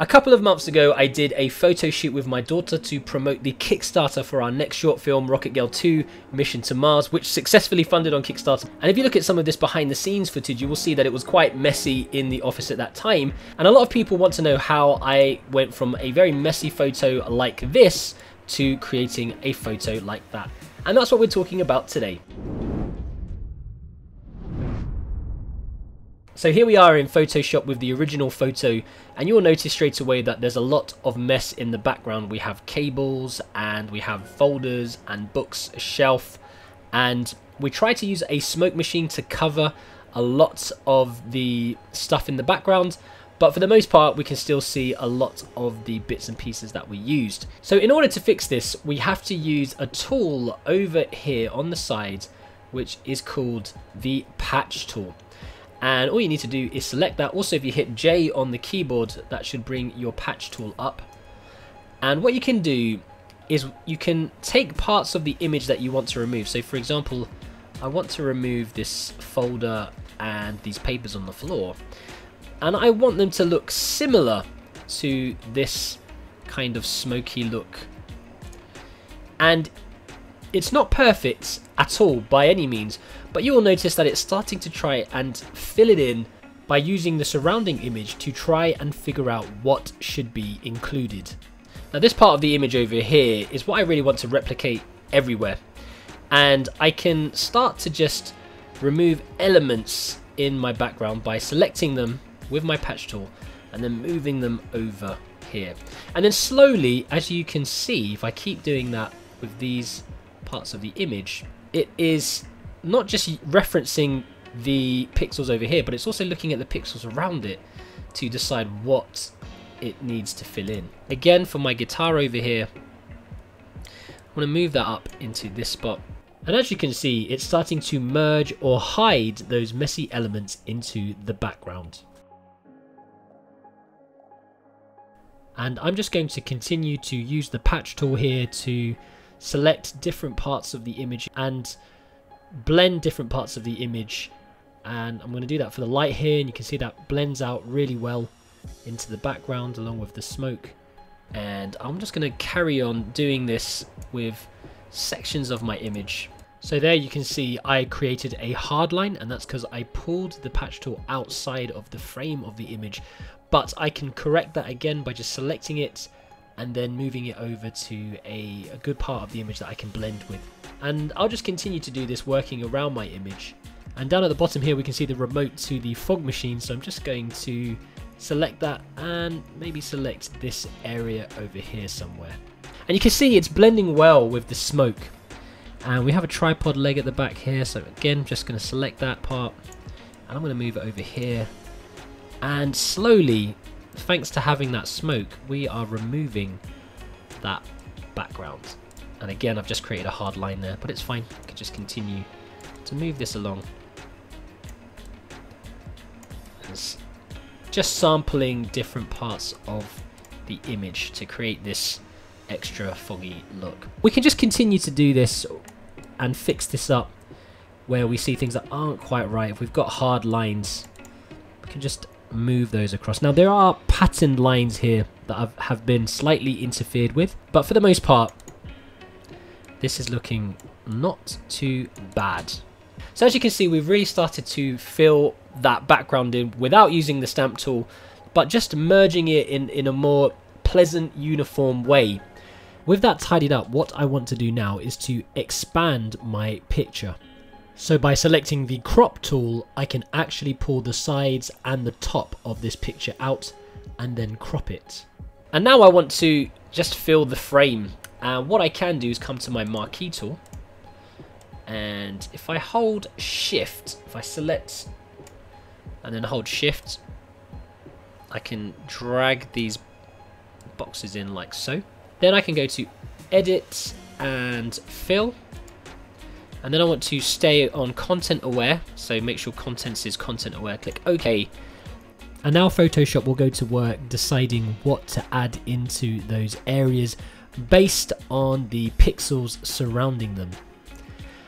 A couple of months ago, I did a photo shoot with my daughter to promote the Kickstarter for our next short film, Rocket Girl 2 Mission to Mars, which successfully funded on Kickstarter. And if you look at some of this behind the scenes footage, you will see that it was quite messy in the office at that time. And a lot of people want to know how I went from a very messy photo like this to creating a photo like that. And that's what we're talking about today. So here we are in Photoshop with the original photo, and you'll notice straight away that there's a lot of mess in the background. We have cables and we have folders and books, a shelf, and we try to use a smoke machine to cover a lot of the stuff in the background, but for the most part we can still see a lot of the bits and pieces that we used. So in order to fix this, we have to use a tool over here on the side which is called the patch tool. And all you need to do is select that. Also, if you hit J on the keyboard, that should bring your patch tool up. And what you can do is you can take parts of the image that you want to remove. So for example, I want to remove this folder and these papers on the floor, and I want them to look similar to this kind of smoky look. And it's not perfect at all by any means, but you will notice that it's starting to try and fill it in by using the surrounding image to try and figure out what should be included. Now this part of the image over here is what I really want to replicate everywhere, and I can start to just remove elements in my background by selecting them with my patch tool and then moving them over here. And then slowly, as you can see, if I keep doing that with these parts of the image, it is not just referencing the pixels over here, but it's also looking at the pixels around it to decide what it needs to fill in. Again, for my guitar over here, I want to move that up into this spot, and as you can see, it's starting to merge or hide those messy elements into the background. And I'm just going to continue to use the patch tool here to select different parts of the image and blend different parts of the image, and I'm going to do that for the light here, and you can see that blends out really well into the background along with the smoke. And I'm just going to carry on doing this with sections of my image. So there you can see I created a hard line, and that's because I pulled the patch tool outside of the frame of the image, but I can correct that again by just selecting it and then moving it over to a good part of the image that I can blend with. And I'll just continue to do this working around my image. And down at the bottom here we can see the remote to the fog machine, so I'm just going to select that and maybe select this area over here somewhere. And you can see it's blending well with the smoke. And we have a tripod leg at the back here, so again I'm just going to select that part and I'm going to move it over here. And slowly, thanks to having that smoke, we are removing that background. And again, I've just created a hard line there, but it's fine. I can just continue to move this along. It's just sampling different parts of the image to create this extra foggy look. We can just continue to do this and fix this up where we see things that aren't quite right. If we've got hard lines, we can just move those across. Now there are patterned lines here that have been slightly interfered with, but for the most part this is looking not too bad. So as you can see, we've really started to fill that background in without using the stamp tool, but just merging it in a more pleasant, uniform way. With that tidied up, what I want to do now is to expand my picture. So by selecting the crop tool, I can actually pull the sides and the top of this picture out and then crop it. And now I want to just fill the frame. And what I can do is come to my marquee tool, and if I hold shift, if I select and then hold shift, I can drag these boxes in like so. Then I can go to edit and fill, and then I want to stay on content aware, so make sure contents is content aware, click OK. And now Photoshop will go to work deciding what to add into those areas based on the pixels surrounding them.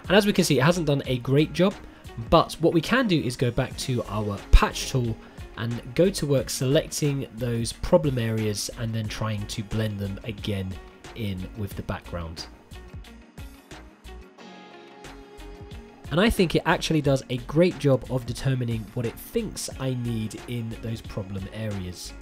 And as we can see, it hasn't done a great job, but what we can do is go back to our patch tool and go to work selecting those problem areas and then trying to blend them again in with the background. And I think it actually does a great job of determining what it thinks I need in those problem areas.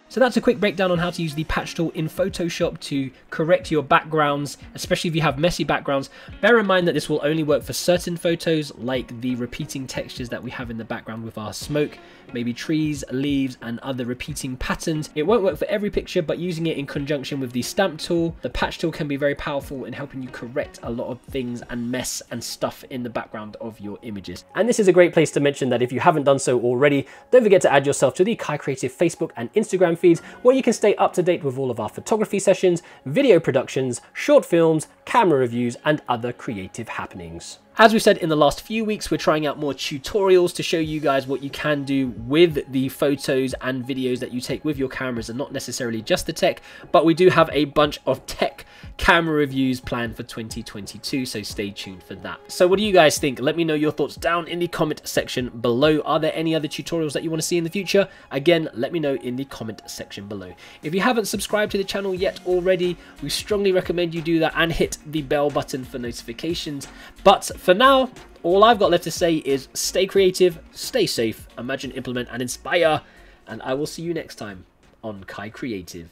So that's a quick breakdown on how to use the patch tool in Photoshop to correct your backgrounds, especially if you have messy backgrounds. Bear in mind that this will only work for certain photos, like the repeating textures that we have in the background with our smoke, maybe trees, leaves, and other repeating patterns. It won't work for every picture, but using it in conjunction with the stamp tool, the patch tool can be very powerful in helping you correct a lot of things and mess and stuff in the background of your images. And this is a great place to mention that if you haven't done so already, don't forget to add yourself to the KaiCreative Facebook and Instagram feeds, where you can stay up to date with all of our photography sessions, video productions, short films, camera reviews, and other creative happenings. As we said in the last few weeks, we're trying out more tutorials to show you guys what you can do with the photos and videos that you take with your cameras, and not necessarily just the tech, but we do have a bunch of tech camera reviews planned for 2022, so stay tuned for that. So what do you guys think? Let me know your thoughts down in the comment section below. Are there any other tutorials that you want to see in the future? Again, let me know in the comment section below. If you haven't subscribed to the channel yet already, we strongly recommend you do that and hit the bell button for notifications. But for now, all I've got left to say is stay creative, stay safe, imagine, implement, and inspire, and I will see you next time on KaiCreative.